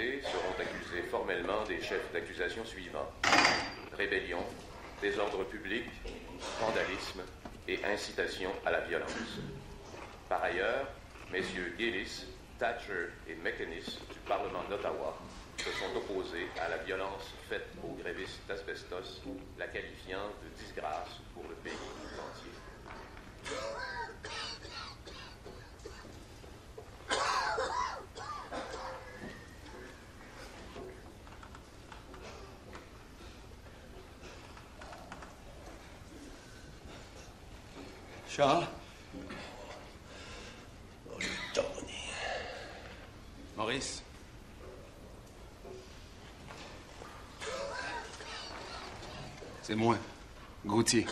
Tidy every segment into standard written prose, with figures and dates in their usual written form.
arrêtés seront accusés formellement des chefs d'accusation suivants: rébellion, désordre public, vandalisme et incitation à la violence. Par ailleurs, messieurs Gillis, Thatcher et McInnes du Parlement d'Ottawa se sont opposés à la violence faite aux grévistes d'asbestos, la qualifiant de disgrâce pour le pays tout entier. Charles? Maurice? C'est moi, Gauthier.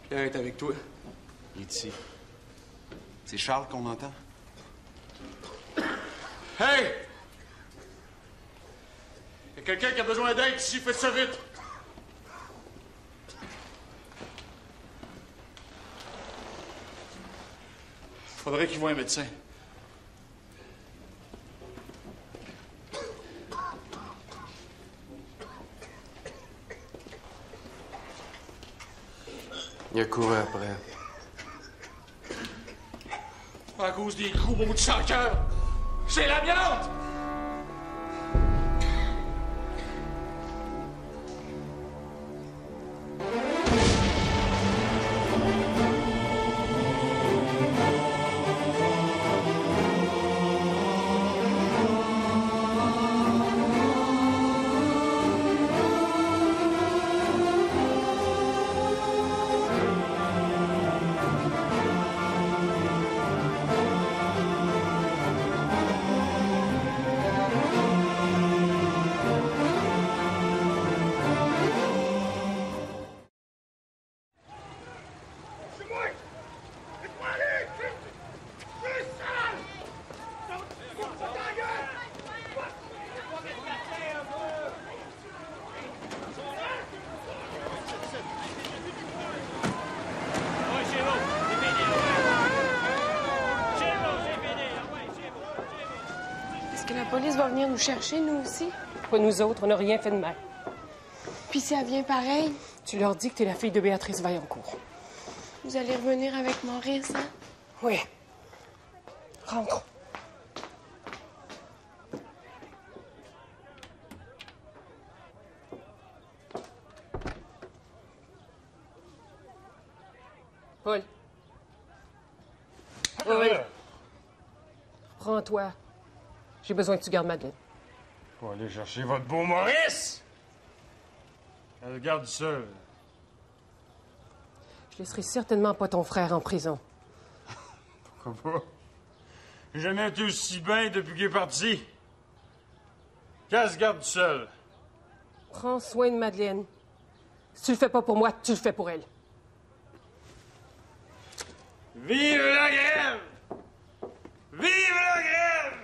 Pierre est avec toi. Il est ici. C'est Charles qu'on entend? Hey! Il y a quelqu'un qui a besoin d'aide ici, faites ça vite! Faudrait qu'il voie un médecin. Il a couru après. À cause des coups, mon bout de sang-cœur! C'est la viande! Est-ce que la police va venir nous chercher, nous aussi? Pas nous autres, on n'a rien fait de mal. Puis si elle vient pareil, Tu leur dis que t'es la fille de Béatrice Vaillancourt. vous allez revenir avec Maurice, hein? Oui. Rentre. Paul. Paul. Prends-toi. J'ai besoin que tu gardes Madeleine. Faut aller chercher votre beau Maurice! Elle le garde seul. Je laisserai certainement pas ton frère en prison. Pourquoi pas? J'ai jamais été aussi bien depuis qu'il est parti. Qu'elle se garde seul. Prends soin de Madeleine. Si tu le fais pas pour moi, tu le fais pour elle. Vive la grève! Vive la grève!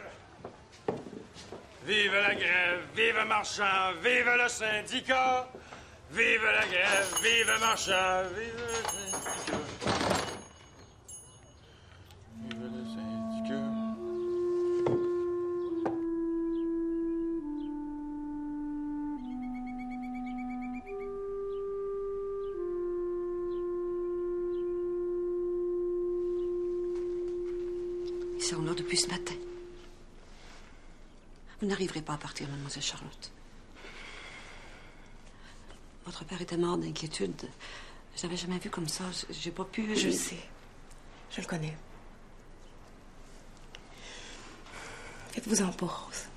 Vive la grève! Vive Marchand! Vive le syndicat! Vive la grève! Vive Marchand! Vive le syndicat! Vive le syndicat! Ils sont là depuis ce matin. Vous n'arriverez pas à partir, mademoiselle Charlotte. Votre père était mort d'inquiétude. Je l'avais jamais vu comme ça. J'ai pas pu... Je le sais. Je le connais. Faites-vous-en pas, Rose.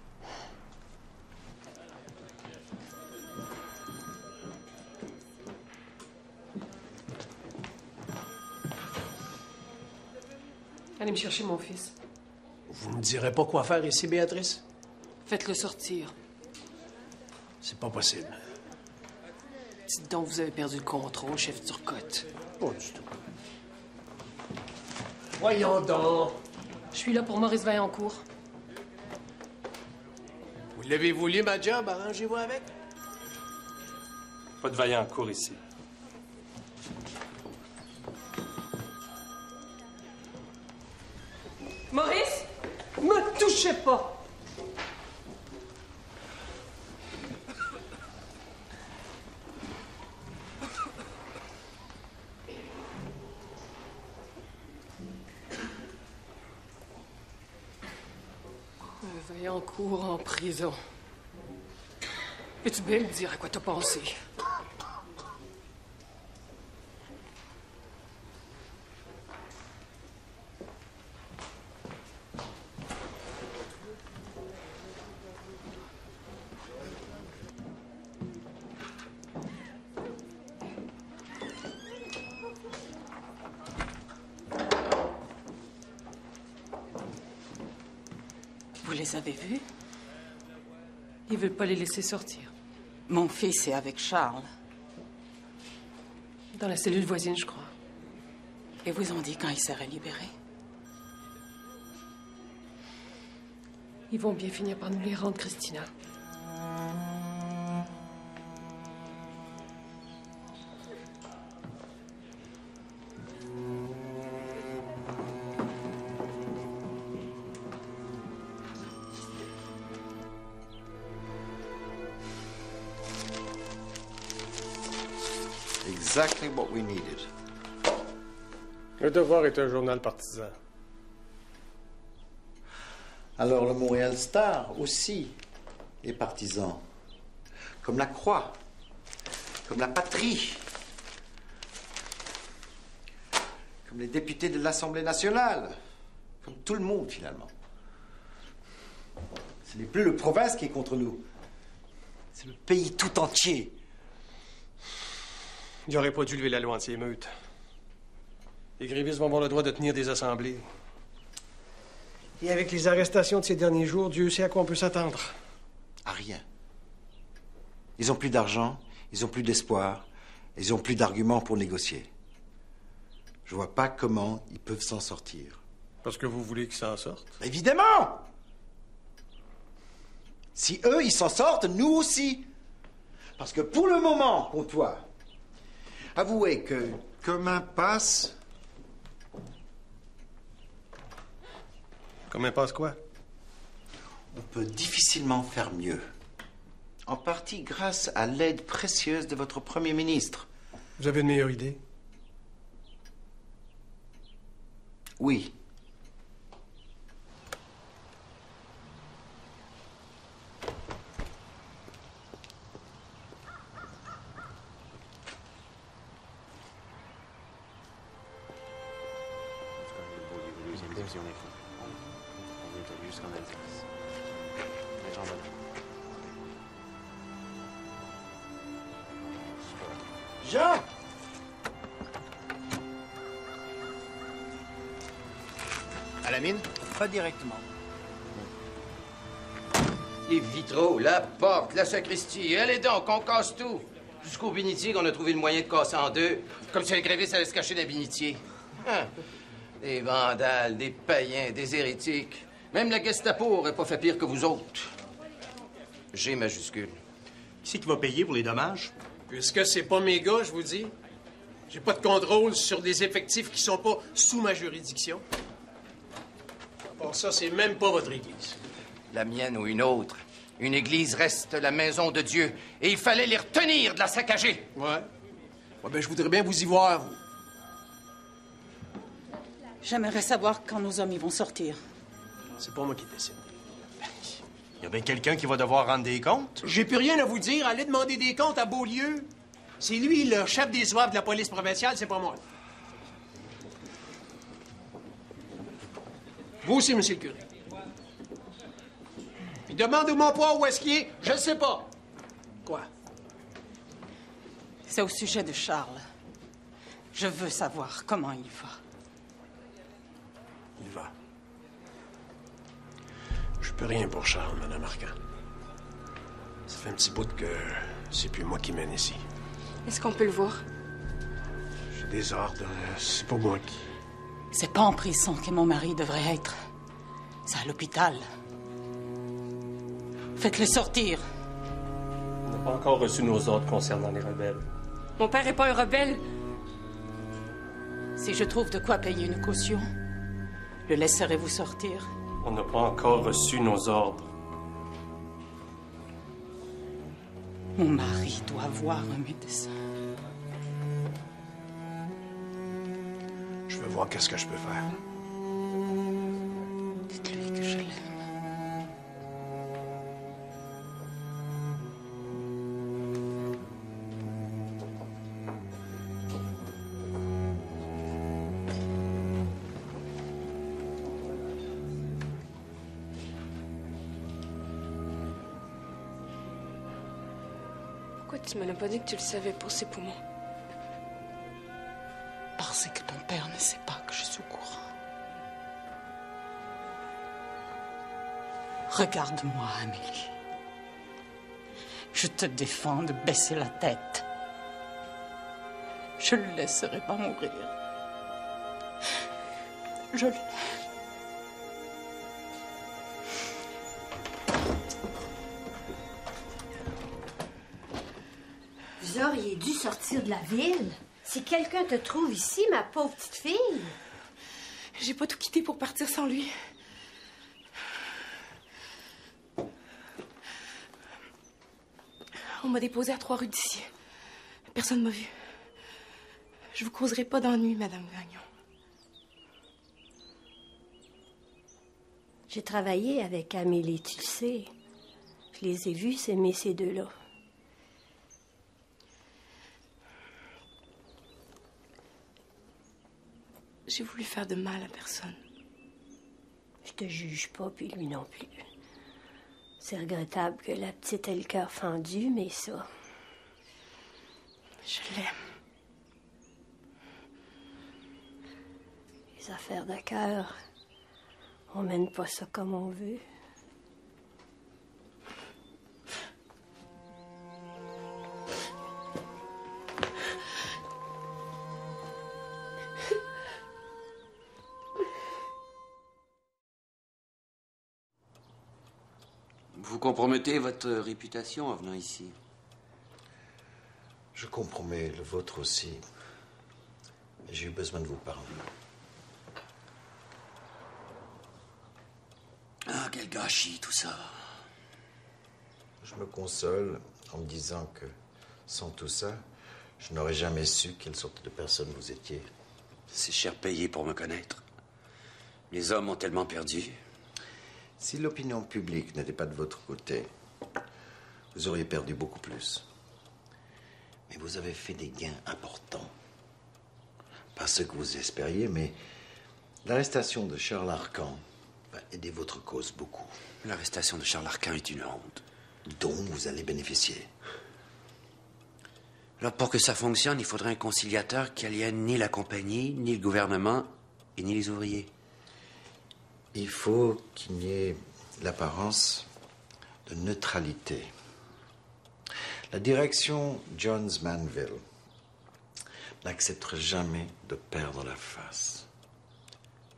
Allez me chercher mon fils. Vous me direz pas quoi faire ici, Béatrice? Faites-le sortir. C'est pas possible. Dites donc, vous avez perdu le contrôle, chef Turcotte. Pas du tout. Voyons donc. Je suis là pour Maurice Vaillancourt. Vous l'avez voulu, ma job? Arrangez-vous avec. Pas de Vaillancourt ici. Maurice, me touche touchez pas. Un Vaillancourt en prison. Es-tu bien me dire à quoi t'as pensé? Vous les avez vus? Ils veulent pas les laisser sortir. Mon fils est avec Charles. Dans la cellule voisine, je crois. Et vous ont dit quand il serait libéré? Ils vont bien finir par nous les rendre, Christina. Exactly what we needed. Le Devoir est un journal partisan. Alors le Montréal Star aussi est partisan. Comme la Croix, comme la Patrie, comme les députés de l'Assemblée nationale, comme tout le monde finalement. Ce n'est plus le province qui est contre nous. C'est le pays tout entier. Il n'aurait pas dû lever la loi anti-émeute. Les grévistes vont avoir le droit de tenir des assemblées. Et avec les arrestations de ces derniers jours, Dieu sait à quoi on peut s'attendre. À rien. Ils ont plus d'argent, ils ont plus d'espoir, ils ont plus d'arguments pour négocier. Je vois pas comment ils peuvent s'en sortir. Parce que vous voulez qu'ils s'en sortent? Évidemment! Si eux, ils s'en sortent, nous aussi. Parce que pour le moment, Pontois, avouez que commun passe. Commun passe quoi? On peut difficilement faire mieux. En partie grâce à l'aide précieuse de votre Premier ministre. Vous avez une meilleure idée? Oui. Jean! À la mine? Pas directement. Les vitraux, la porte, la sacristie, allez donc, on casse tout. Jusqu'au bénitier qu'on a trouvé le moyen de casser en deux, comme si le gréviste allait se cacher dans le bénitier. Hein? Des vandales, des païens, des hérétiques. Même la Gestapo aurait pas fait pire que vous autres. G majuscule. Qui c'est qui va payer pour les dommages? Puisque c'est pas mes gars, je vous dis. J'ai pas de contrôle sur des effectifs qui sont pas sous ma juridiction. Pour ça, c'est même pas votre église. La mienne ou une autre. Une église reste la maison de Dieu. Et il fallait les retenir de la saccager. Ouais. Ouais, ben, je voudrais bien vous y voir, vous. J'aimerais savoir quand nos hommes y vont sortir. C'est pas moi qui décide. Il y a bien quelqu'un qui va devoir rendre des comptes. J'ai plus rien à vous dire. Allez demander des comptes à Beaulieu. C'est lui, le chef des zouaves de la police provinciale, c'est pas moi. Vous aussi, monsieur le curé. Puis demandez-moi pas où est-ce qu'il est. Je ne sais pas. Quoi? C'est au sujet de Charles. Je veux savoir comment il va. Il va. Je peux rien pour Charles, Madame Arcan. Ça fait un petit bout que c'est plus moi qui mène ici. Est-ce qu'on peut le voir? J'ai des ordres, c'est pas moi qui... C'est pas en prison que mon mari devrait être. C'est à l'hôpital. Faites-le sortir. On n'a pas encore reçu nos ordres concernant les rebelles. Mon père est pas un rebelle. Si je trouve de quoi payer une caution, le laisserez-vous sortir? On n'a pas encore reçu nos ordres. Mon mari doit voir un médecin. Je veux voir qu'est-ce que je peux faire. Dites-lui que je l'aime. Pourquoi tu me l'as pas dit que tu le savais pour ses poumons? Parce que ton père ne sait pas que je suis au courant. Regarde-moi, Amélie. Je te défends de baisser la tête. Je ne le laisserai pas mourir. Je l'aime. Vous auriez dû sortir de la ville. Si quelqu'un te trouve ici, ma pauvre petite fille. J'ai pas tout quitté pour partir sans lui. On m'a déposé à 3 rues d'ici. Personne m'a vu. Je vous causerai pas d'ennui, Madame Gagnon. J'ai travaillé avec Amélie, tu le sais. Je les ai vus s'aimer ces deux-là. J'ai voulu faire de mal à personne. Je te juge pas, puis lui non plus. C'est regrettable que la petite ait le cœur fendu, mais ça... Je l'aime. Les affaires de cœur, on mène pas ça comme on veut. Vous compromettez votre réputation en venant ici. Je compromets le vôtre aussi. J'ai eu besoin de vous parler. Ah, quel gâchis, tout ça. Je me console en me disant que, sans tout ça, je n'aurais jamais su quelle sorte de personne vous étiez. C'est cher payé pour me connaître. Les hommes ont tellement perdu. Si l'opinion publique n'était pas de votre côté, vous auriez perdu beaucoup plus. Mais vous avez fait des gains importants. Pas ce que vous espériez, mais l'arrestation de Charles Arcan va aider votre cause beaucoup. L'arrestation de Charles Arcan est une honte. Dont vous allez bénéficier. Alors, pour que ça fonctionne, il faudrait un conciliateur qui aliène ni la compagnie, ni le gouvernement, et ni les ouvriers. Il faut qu'il y ait l'apparence de neutralité. La direction Johns Manville n'accepterait jamais de perdre la face.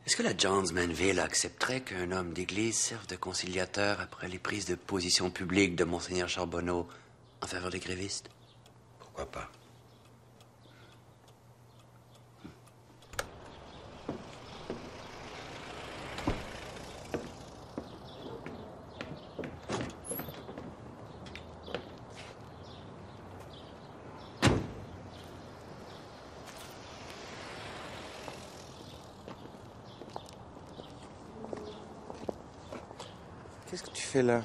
Est-ce que la Johns Manville accepterait qu'un homme d'église serve de conciliateur après les prises de position publiques de Monseigneur Charbonneau en faveur des grévistes? Pourquoi pas? Qu'est-ce que tu fais là?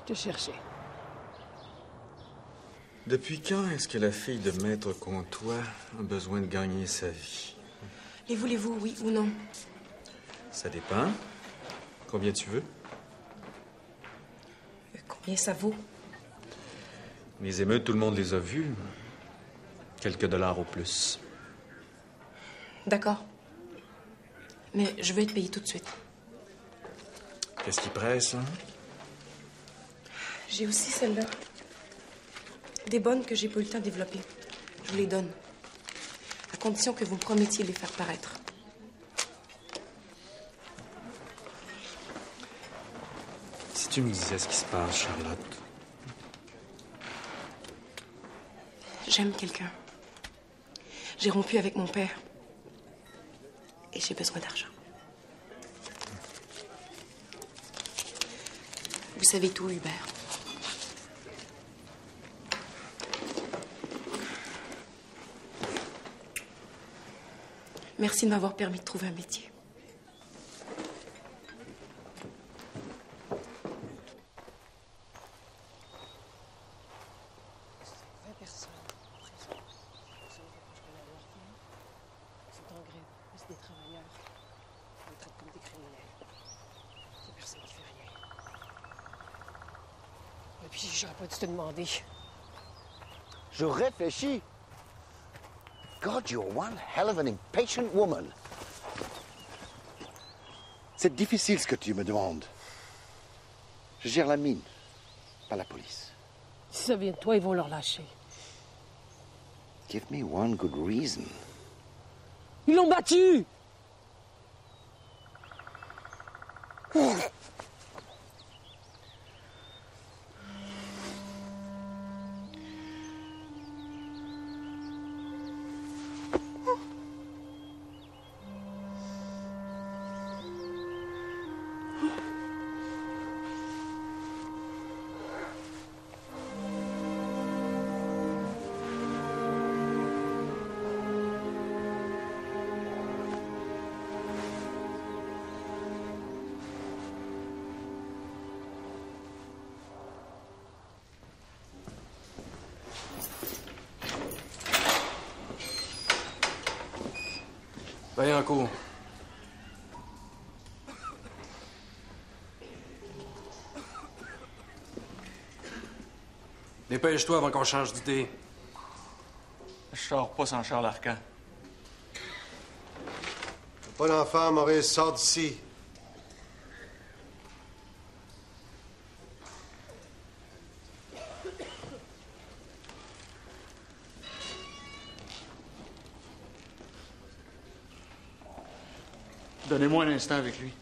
Je te cherchais. Depuis quand est-ce que la fille de Maître Comtois a besoin de gagner sa vie? Les voulez-vous, oui ou non? Ça dépend. Combien tu veux? Combien ça vaut? Les émeutes, tout le monde les a vues. Quelques dollars au plus. D'accord. Mais je veux être payée tout de suite. Qu'est-ce qui presse, hein? J'ai aussi celle-là. Des bonnes que j'ai pas eu le temps de développer. Je vous les donne. À condition que vous me promettiez de les faire paraître. Si tu me disais ce qui se passe, Charlotte. J'aime quelqu'un. J'ai rompu avec mon père. Et j'ai besoin d'argent. Vous savez tout, Hubert. Merci de m'avoir permis de trouver un métier. Puis j'aurais pas dû te demander. Je réfléchis. God, you're one hell of an impatient woman. C'est difficile ce que tu me demandes. Je gère la mine, pas la police. Si ça vient de toi, ils vont leur lâcher. Give me one good reason. Ils l'ont battu! Vaillancourt. Dépêche-toi avant qu'on change d'idée. Je sors pas sans Charles Arcan. Pas d'enfant, Maurice, sors d'ici. Donnez-moi un instant avec lui.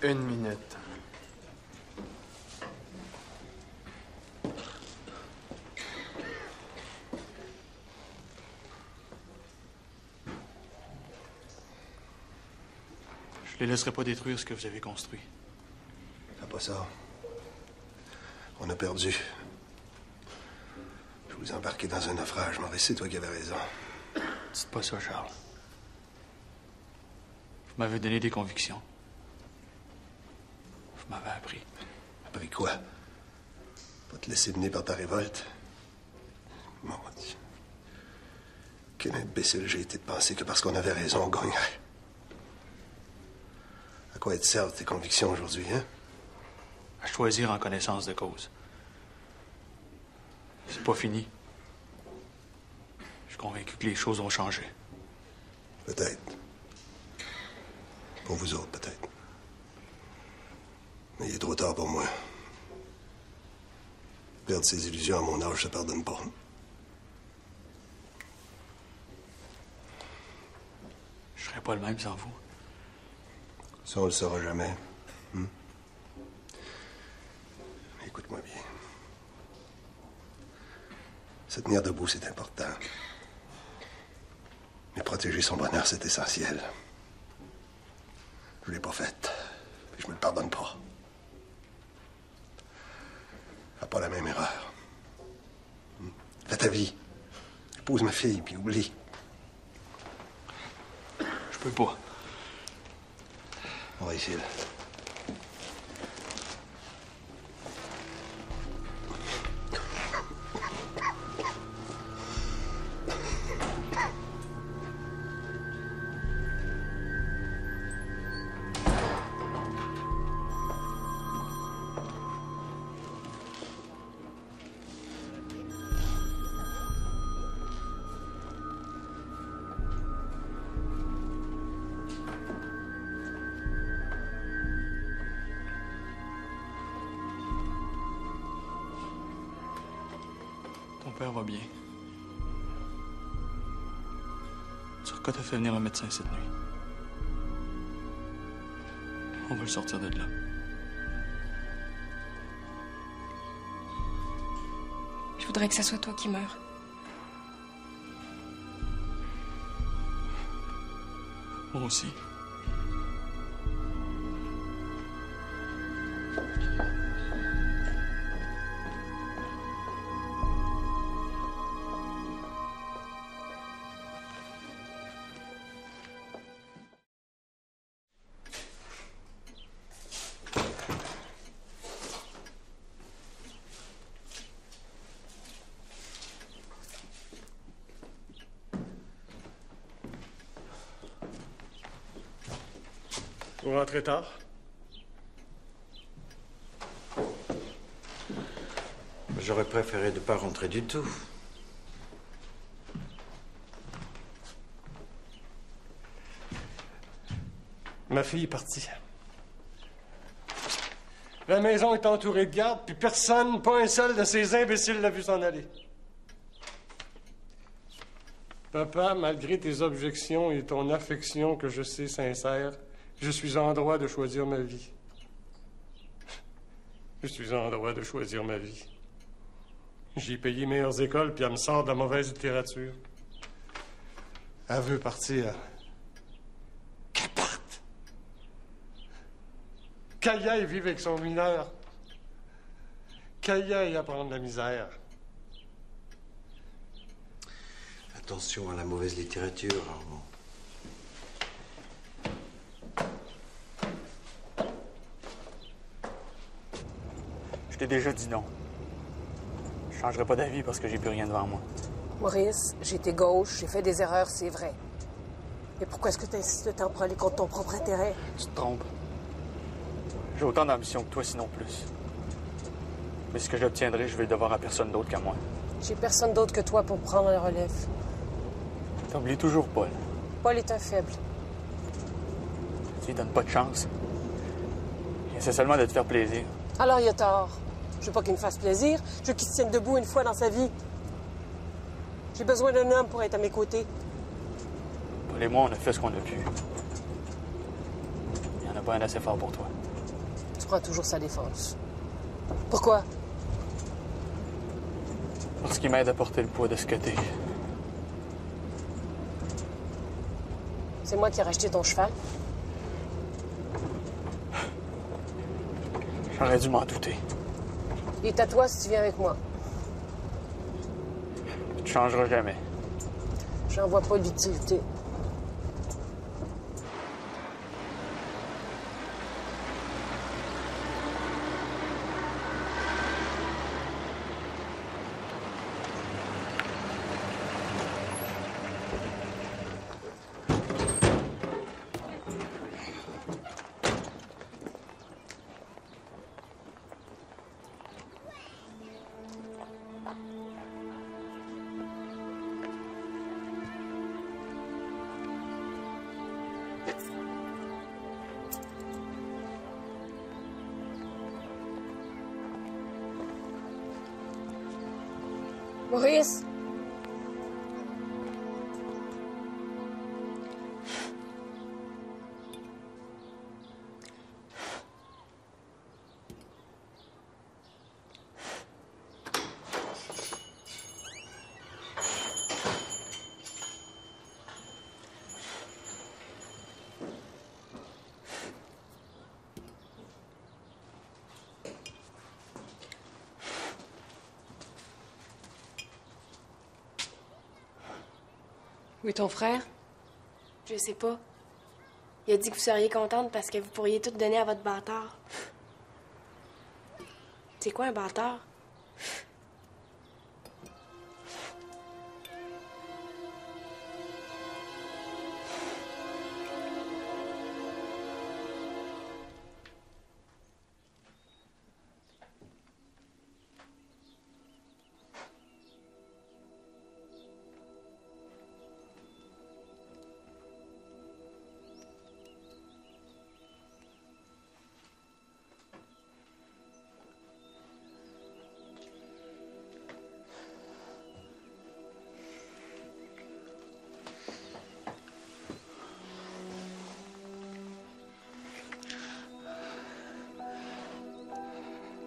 1 minute. Je les laisserai pas détruire ce que vous avez construit. Fais pas ça. On a perdu. Je vous ai embarqué dans un naufrage, Maurice. C'est toi qui avais raison. Dites pas ça, Charles. Vous m'avez donné des convictions. Vous m'avez appris. Appris quoi? Pas te laisser mener par ta révolte? Mon Dieu. Quel imbécile j'ai été de penser que parce qu'on avait raison, on gagnerait. À quoi elles te servent tes convictions aujourd'hui, hein? À choisir en connaissance de cause. C'est pas fini. Je suis convaincu que les choses ont changé. Peut-être. Pour vous autres, peut-être. Mais il est trop tard pour moi. Perdre ses illusions à mon âge, je ne pardonne pas. Je serais pas le même sans vous. Ça, on le saura jamais. Écoute-moi bien. Se tenir debout, c'est important. Mais protéger son bonheur, c'est essentiel. Je l'ai pas faite. Puis je me le pardonne pas. Fais pas la même erreur. Fais ta vie. Épouse ma fille, puis oublie. Je peux pas. On va essayer. Ton père va bien. Turcotte t'a fait venir un médecin cette nuit. On va le sortir de là. Je voudrais que ça soit toi qui meure. Moi aussi. Vous rentrez tard? J'aurais préféré ne pas rentrer du tout. Ma fille est partie. La maison est entourée de gardes, puis personne, pas un seul de ces imbéciles l'a vu s'en aller. Papa, malgré tes objections et ton affection que je sais sincère, je suis en droit de choisir ma vie. Je suis en droit de choisir ma vie. J'ai payé meilleures écoles, puis elle me sort de la mauvaise littérature. Elle veut partir. Qu'elle parte. Qu'elle y aille vivre avec son mineur. Qu'elle y aille apprendre la misère. Attention à la mauvaise littérature, Armand. Je t'ai déjà dit non. Je changerai pas d'avis parce que j'ai plus rien devant moi. Maurice, j'étais gauche, j'ai fait des erreurs, c'est vrai. Mais pourquoi est-ce que tu insistes tant pour aller contre ton propre intérêt? Tu te trompes. J'ai autant d'ambition que toi, sinon plus. Mais ce que j'obtiendrai, je vais le devoir à personne d'autre qu'à moi. J'ai personne d'autre que toi pour prendre la relève. T'oublies toujours Paul. Paul est un faible. Tu lui donnes pas de chance. Il essaie seulement de te faire plaisir. Alors il a tort. Je veux pas qu'il me fasse plaisir. Je veux qu'il se tienne debout une fois dans sa vie. J'ai besoin d'un homme pour être à mes côtés. Paul et moi, on a fait ce qu'on a pu. Il n'y en a pas un assez fort pour toi. Tu prends toujours sa défense. Pourquoi? Parce qu'il m'aide à porter le poids de ce que t'es. C'est moi qui ai racheté ton cheval. J'aurais dû m'en douter. Il est à toi si tu viens avec moi. Tu changeras jamais. J'en vois pas l'utilité. Maurice! Où est ton frère? Je sais pas. Il a dit que vous seriez contente parce que vous pourriez tout donner à votre bâtard. C'est quoi un bâtard?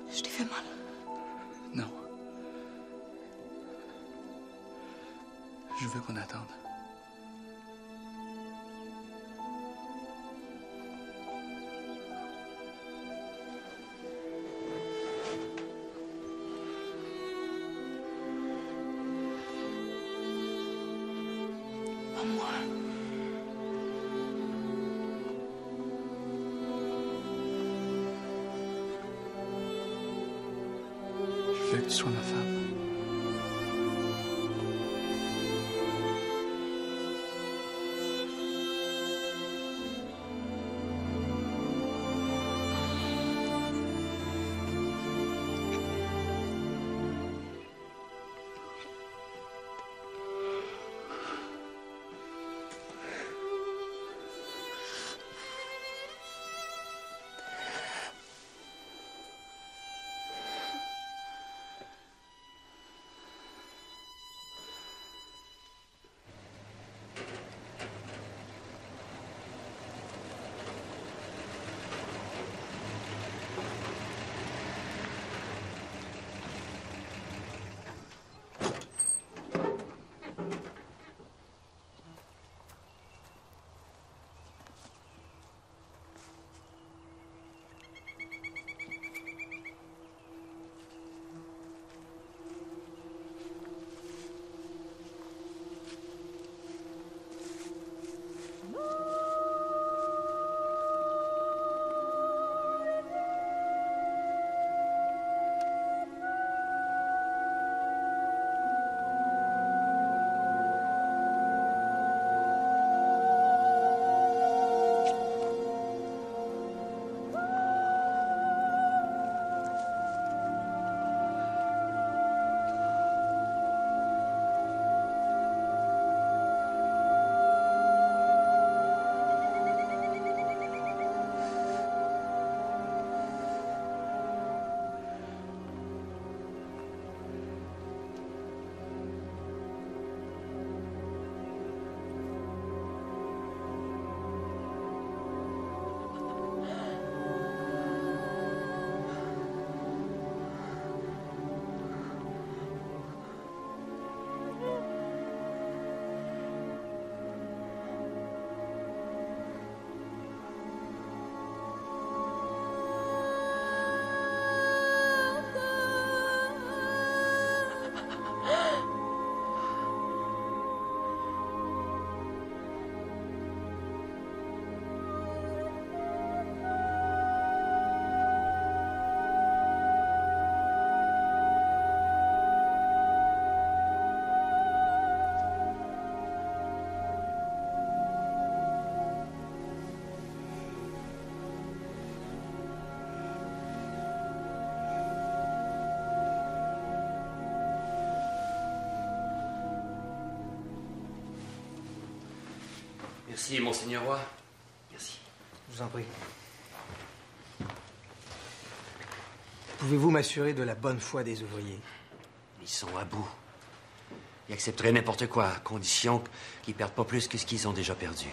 Je t'ai fait mal. Non. Je veux qu'on attende. Pas moi. Je veux que tu sois ma femme. Merci, Monseigneur Roy. Merci. Je vous en prie. Pouvez-vous m'assurer de la bonne foi des ouvriers? Ils sont à bout. Ils accepteraient n'importe quoi, à condition qu'ils perdent pas plus que ce qu'ils ont déjà perdu.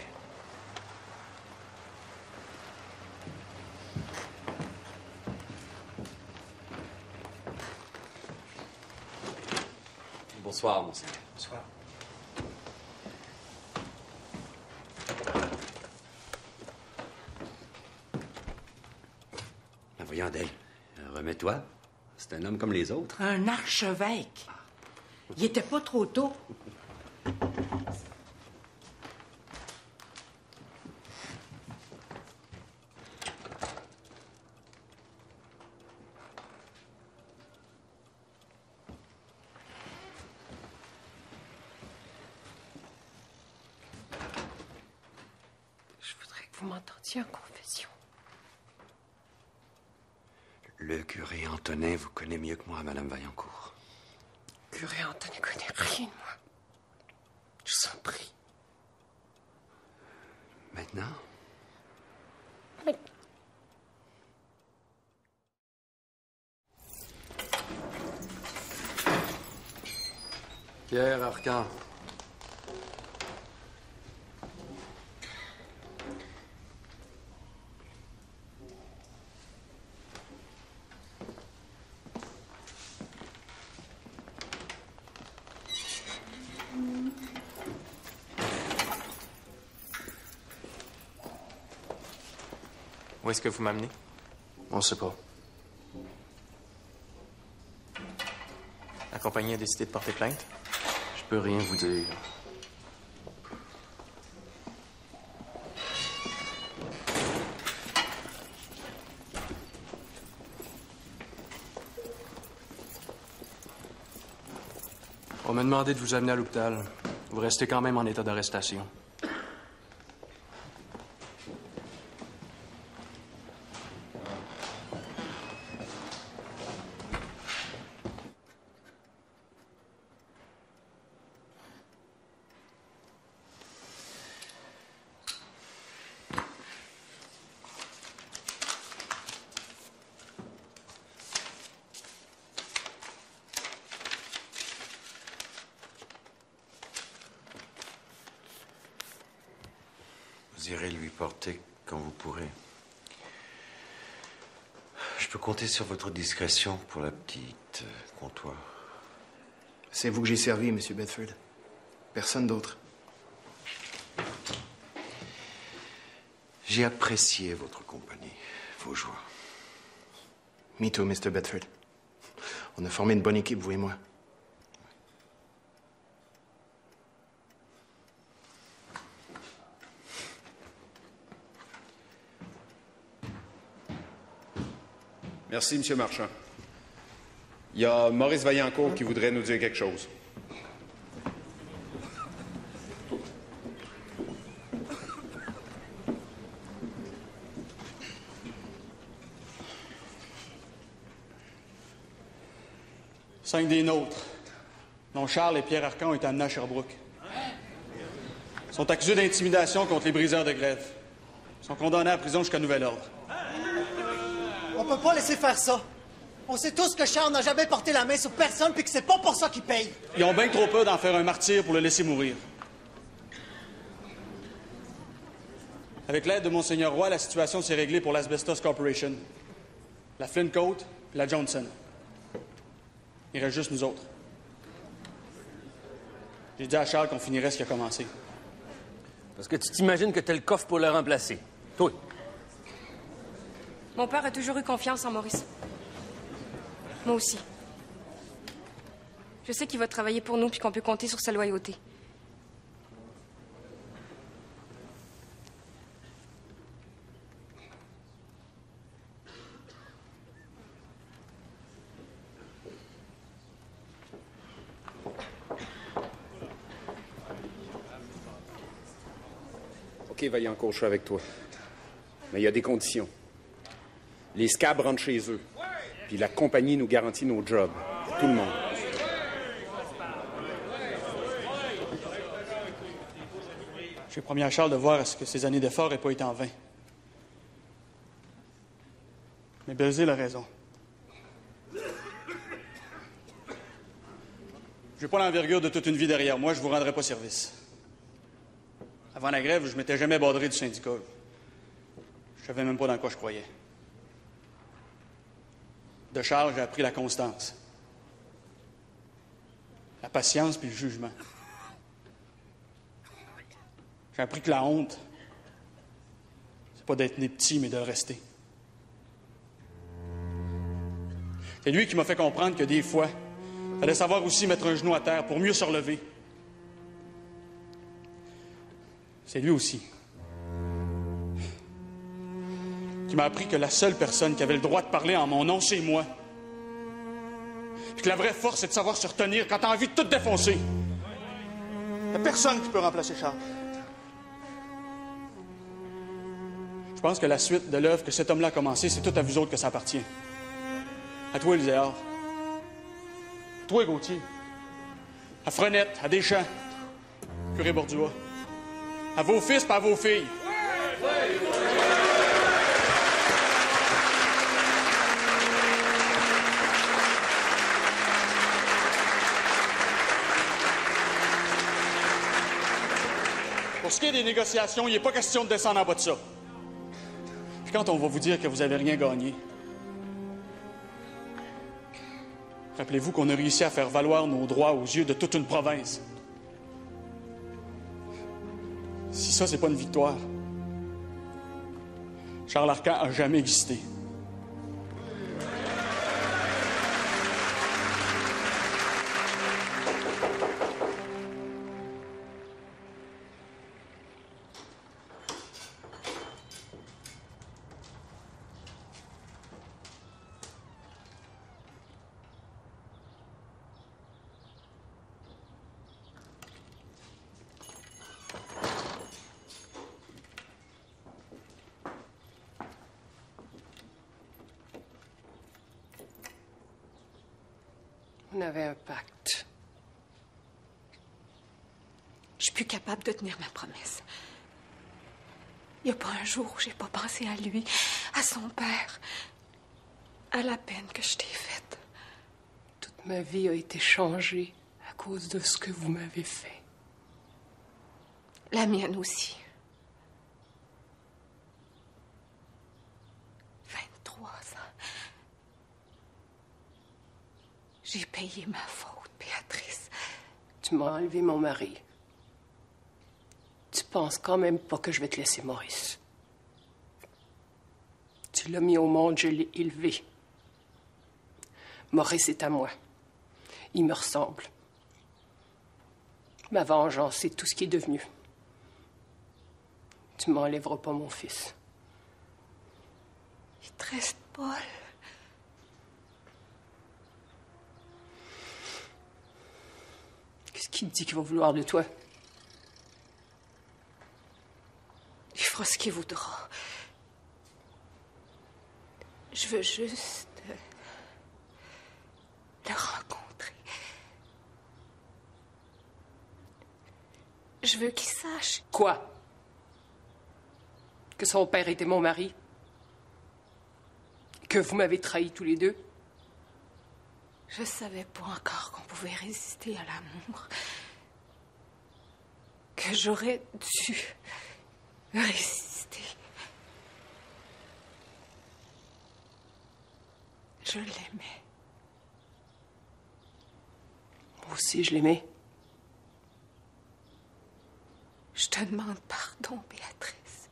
Bonsoir, Monseigneur. Bonsoir. Ben voyons, Adèle, remets-toi. C'est un homme comme les autres. Un archevêque. Il était pas trop tôt. Je voudrais que vous m'entendiez en confession. Le curé Antonin vous connaît mieux que moi, Madame Vaillancourt. Curé Antonin connaît rien de moi. Je vous en prie. Maintenant? Mais... Pierre Arcan. Où est-ce que vous m'amenez? On sait pas. La compagnie a décidé de porter plainte? Je peux rien vous dire. On m'a demandé de vous amener à l'hôpital. Vous restez quand même en état d'arrestation. Vous irez lui porter quand vous pourrez. Je peux compter sur votre discrétion pour la petite comptoir. C'est vous que j'ai servi, M. Bedford. Personne d'autre. J'ai apprécié votre compagnie, vos joies. Me too, Mr. Bedford. On a formé une bonne équipe, vous et moi. Merci, M. Marchand. Il y a Maurice Vaillancourt qui voudrait nous dire quelque chose. Cinq des nôtres, dont Charles et Pierre Arcan, ont été amenés à Sherbrooke. Ils sont accusés d'intimidation contre les briseurs de grève. Ils sont condamnés à prison jusqu'à nouvel ordre. On peut pas laisser faire ça. On sait tous que Charles n'a jamais porté la main sur personne puis que c'est pas pour ça qu'il paye. Ils ont bien trop peur d'en faire un martyr pour le laisser mourir. Avec l'aide de Monseigneur Roy, la situation s'est réglée pour l'Asbestos Corporation, la Flint Coat et la Johnson. Il reste juste nous autres. J'ai dit à Charles qu'on finirait ce qui a commencé. Parce que tu t'imagines que t'as le coffre pour le remplacer. Toi. Mon père a toujours eu confiance en Maurice. Moi aussi. Je sais qu'il va travailler pour nous puis qu'on peut compter sur sa loyauté. OK, Vaillancourt, je suis avec toi. Mais il y a des conditions. Les scabs rentrent chez eux. Puis la compagnie nous garantit nos jobs. Tout le monde. J'ai promis à Charles de voir à ce que ses années d'effort n'aient pas été en vain. Mais Belzile a raison. J'ai pas l'envergure de toute une vie derrière moi, je vous rendrai pas service. Avant la grève, je m'étais jamais badré du syndicat. Je savais même pas dans quoi je croyais. De Charles, j'ai appris la constance, la patience puis le jugement. J'ai appris que la honte, c'est pas d'être né petit, mais de le rester. C'est lui qui m'a fait comprendre que des fois, il fallait savoir aussi mettre un genou à terre pour mieux se relever. C'est lui aussi qui m'a appris que la seule personne qui avait le droit de parler en mon nom, c'est moi. Puis que la vraie force, c'est de savoir se retenir quand t'as envie de tout défoncer. Il n'y a personne qui peut remplacer Charles. Je pense que la suite de l'œuvre que cet homme-là a commencée, c'est tout à vous autres que ça appartient. À toi, Élisée-Or. À toi, Gauthier. À Frenette, à Deschamps. Curé Bordua. À vos fils et à vos filles. Pour ce qui est des négociations, il n'est pas question de descendre en bas de ça. Puis quand on va vous dire que vous n'avez rien gagné, rappelez-vous qu'on a réussi à faire valoir nos droits aux yeux de toute une province. Si ça, c'est pas une victoire, Charles Arcan a jamais existé. On avait un pacte. Je suis plus capable de tenir ma promesse. Il n'y a pas un jour où j'ai pas pensé à lui, à son père, à la peine que je t'ai faite. Toute ma vie a été changée à cause de ce que vous m'avez fait. La mienne aussi. 23 ans. J'ai payé ma faute, Béatrice. Tu m'as enlevé mon mari. Tu penses quand même pas que je vais te laisser Maurice. Tu l'as mis au monde, je l'ai élevé. Maurice est à moi. Il me ressemble. Ma vengeance, c'est tout ce qui est devenu. Tu m'enlèveras pas mon fils. Il te reste Paul. Qu'est-ce qu'il te dit qu'il va vouloir de toi? Il fera ce qu'il voudra. Je veux juste le rencontrer. Je veux qu'il sache. Quoi? Que son père était mon mari? Que vous m'avez trahis tous les deux? Je savais pas encore qu'on pouvait résister à l'amour. Que j'aurais dû résister. Je l'aimais. Moi aussi, je l'aimais. Je te demande pardon, Béatrice.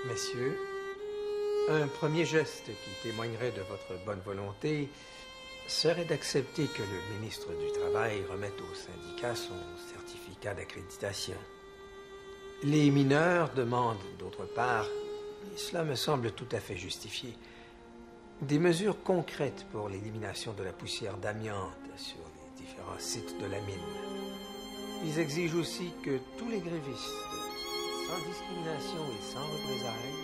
Messieurs, un premier geste qui témoignerait de votre bonne volonté serait d'accepter que le ministre du Travail remette au syndicat son certificat d'accréditation. Les mineurs demandent, d'autre part, et cela me semble tout à fait justifié, des mesures concrètes pour l'élimination de la poussière d'amiante sur les différents sites de la mine. Ils exigent aussi que tous les grévistes, sans discrimination et sans représailles,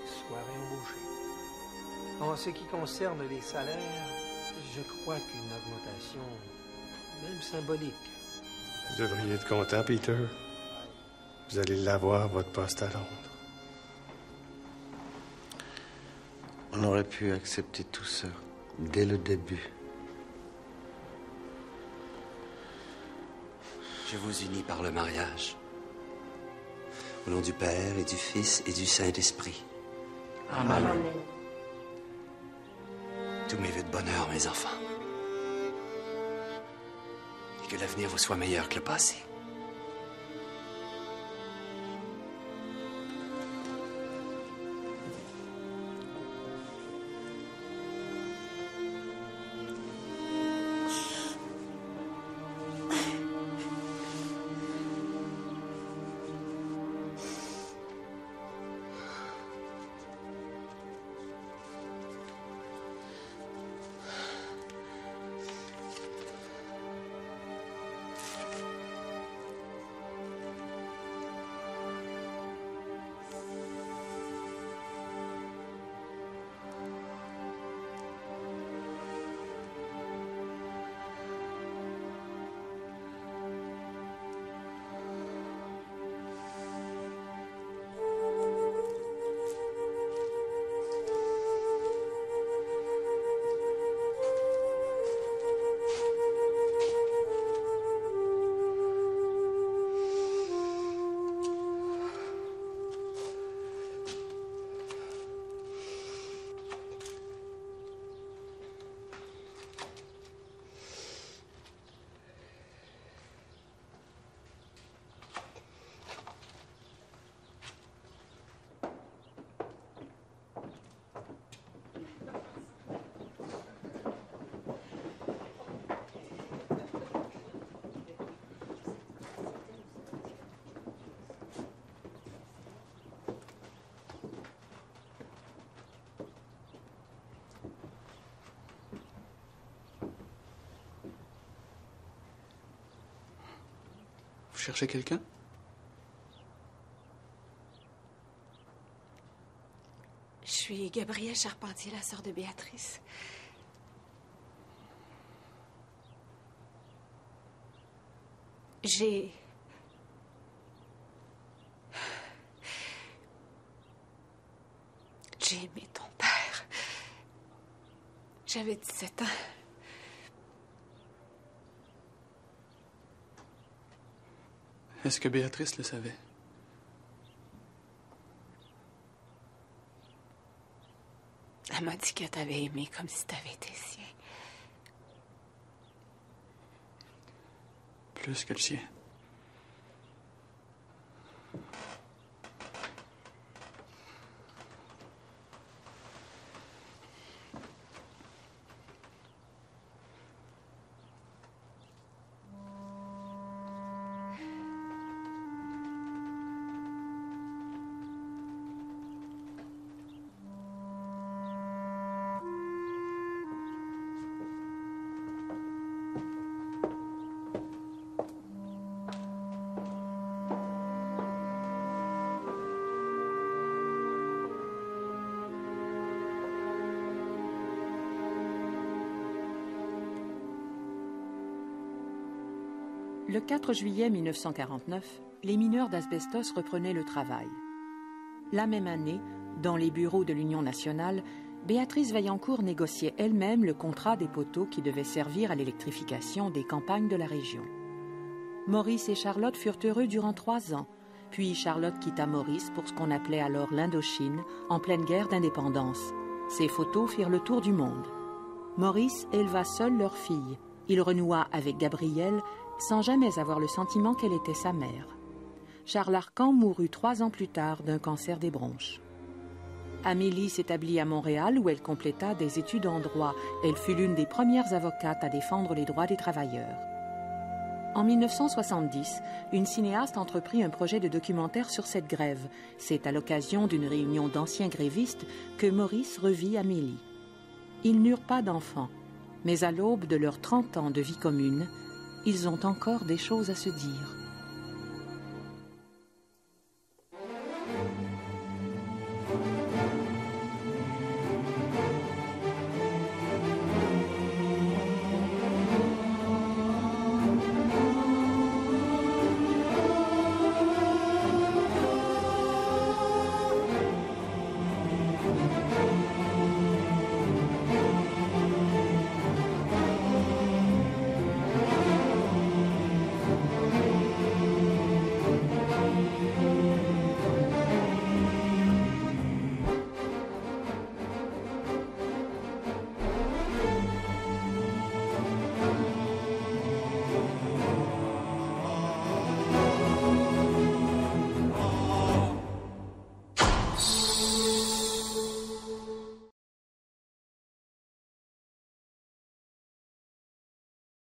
soient réembauchés. En ce qui concerne les salaires, je crois qu'une augmentation, même symbolique... Vous devriez être content, Peter. Vous allez l'avoir, votre poste à Londres. On aurait pu accepter tout ça dès le début. Je vous unis par le mariage. Au nom du Père et du Fils et du Saint-Esprit. Amen. Amen. Tous mes vœux de bonheur, mes enfants. Et que l'avenir vous soit meilleur que le passé. Vous cherchez quelqu'un? Je suis Gabrielle Charpentier, la sœur de Béatrice. J'ai aimé ton père. J'avais 17 ans. Est-ce que Béatrice le savait? Elle m'a dit que t'avais aimé comme si t'avais été sien. Plus que le sien. Le 4 juillet 1949, les mineurs d'asbestos reprenaient le travail. La même année, dans les bureaux de l'Union nationale, Béatrice Vaillancourt négociait elle-même le contrat des poteaux qui devaient servir à l'électrification des campagnes de la région. Maurice et Charlotte furent heureux durant 3 ans, puis Charlotte quitta Maurice pour ce qu'on appelait alors l'Indochine, en pleine guerre d'indépendance. Ces photos firent le tour du monde. Maurice éleva seul leur fille. Il renoua avec Gabrielle, sans jamais avoir le sentiment qu'elle était sa mère. Charles Arcan mourut 3 ans plus tard d'un cancer des bronches. Amélie s'établit à Montréal où elle compléta des études en droit. Elle fut l'une des premières avocates à défendre les droits des travailleurs. En 1970, une cinéaste entreprit un projet de documentaire sur cette grève. C'est à l'occasion d'une réunion d'anciens grévistes que Maurice revit Amélie. Ils n'eurent pas d'enfants, mais à l'aube de leurs 30 ans de vie commune, ils ont encore des choses à se dire.